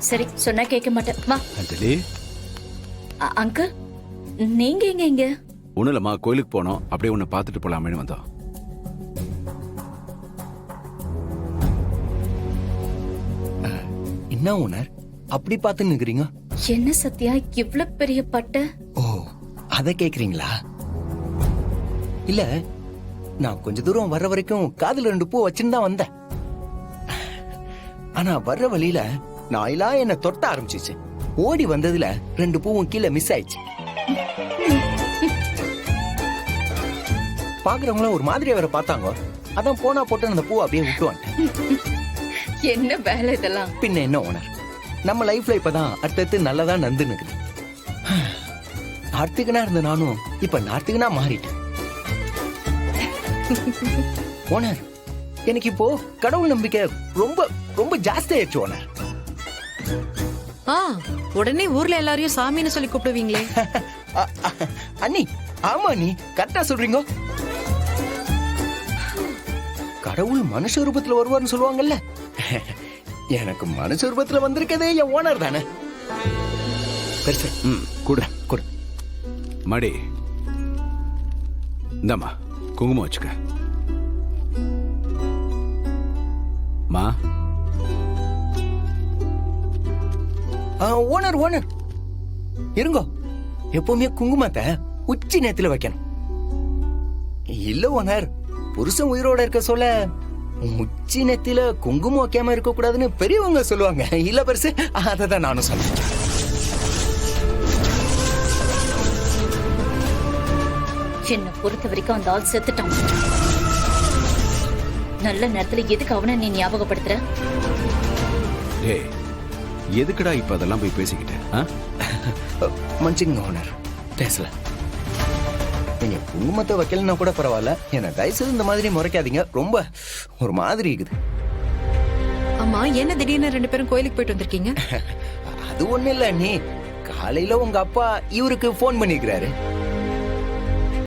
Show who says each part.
Speaker 1: சரி சொன்னா கேட்க மாட்டேன். வா.
Speaker 2: அஞ்சலி,
Speaker 1: அங்கிள், நீங்க எங்க இங்க?
Speaker 2: ஒண்ணும் இல்லம்மா, கோயிலுக்கு போனோம், அப்படியே உன்னை பார்த்துட்டு போலாமேன்னு வந்தோம்.
Speaker 3: என்ன ஓனர் அப்படி பார்த்து நிக்கிறீங்க?
Speaker 1: என்ன சத்யா இவ்வளவு பெரிய பட்டை?
Speaker 3: ஓ, அத கேக்குறீங்களா? இல்ல, நான் கொஞ்ச தூரம் வர்ற வரைக்கும் காதுல 2 பூ வச்சுன்னு தான் வந்தேன். ஆனா வர்ற வழியில நாயெல்லாம் என்ன தொட்ட ஆரம்பிச்சிச்சு. ஓடி வந்ததுல 2 பூவும் கீழே மிஸ் ஆயிடுச்சு. பாக்குறவங்கள ஒரு மாதிரியா வேற பார்த்தாங்க. அதான் போனா போட்டு அந்த பூ அப்படியே விட்டு வந்துட்டேன்.
Speaker 1: என்ன வேலை இதெல்லாம்?
Speaker 3: பின்ன என்ன ஓனர், நம்ம லைஃப்ல இப்பதான் அடுத்தடுத்து நல்லதா நந்து நிக்குது. நார்த்துக்குனா இருந்த நானும் இப்ப நார்த்துக்குனா மாறிட்டேன். ஓனர், எனக்கு இப்போ கடவுள் நம்பிக்கை ரொம்ப ரொம்ப ஜாஸ்தி ஆயிடுச்சு ஓனர்.
Speaker 4: உடனே ஊர்ல எல்லாரையும் சாமின்னு சொல்லி கூப்பிடுவீங்களே.
Speaker 3: அண்ணி, ஆமா நீ கரெக்டா சொல்றீங்க. கடவுள் மனுஷ ரூபத்துல வருவார்னு சொல்லுவாங்கல்ல, எனக்கு மனுஷ ரூபத்துல வந்திருக்கதே என் ஓனர் தானே. பெருசு.
Speaker 2: கூட
Speaker 3: கொடு.
Speaker 2: மடி, இந்தாம்மா குங்குமம் வச்சுக்க. மா,
Speaker 3: ஓனர் ஓனர் இருங்கோ, எப்பவுமே குங்குமத்தை உச்சி நேரத்துல வைக்கணும். இல்ல ஓனர், புருஷன் உயிரோட இருக்க சொல்ல உச்சி நெத்தில குங்குமம் வைக்காம இருக்க கூடாதுன்னு பெரியவங்க சொல்லுவாங்க. இல்ல பெருசு, அததான் நானும் சொல்றேன்.
Speaker 1: என்ன பொறுத்த வரைக்கும் அந்த ஆள் செத்துட்டான். நல்ல நேரத்துல எதுக்கு அவனை நீ ஞாபகப்படுத்துற?
Speaker 2: ஏய், எதுக்குடா இப்ப அதெல்லாம் போய் பேசிக்கிட்டேன்?
Speaker 3: மன்னிச்சுங்க ஓனர், பேசல. நீங்க குங்குமத்தை வைக்கலன்னா கூட பரவாயில்ல, என்ன தயவுசெய்து இந்த மாதிரி முறைக்காதீங்க. ரொம்ப ஒரு மாதிரி இருக்குது.
Speaker 4: அம்மா, என்ன திடீர்னு 2 பேரும் கோயிலுக்கு போயிட்டு வந்திருக்கீங்க?
Speaker 3: அது ஒண்ணு இல்ல, நீ காலையில உங்க அப்பா இவருக்கு போன் பண்ணிருக்கிறாரு.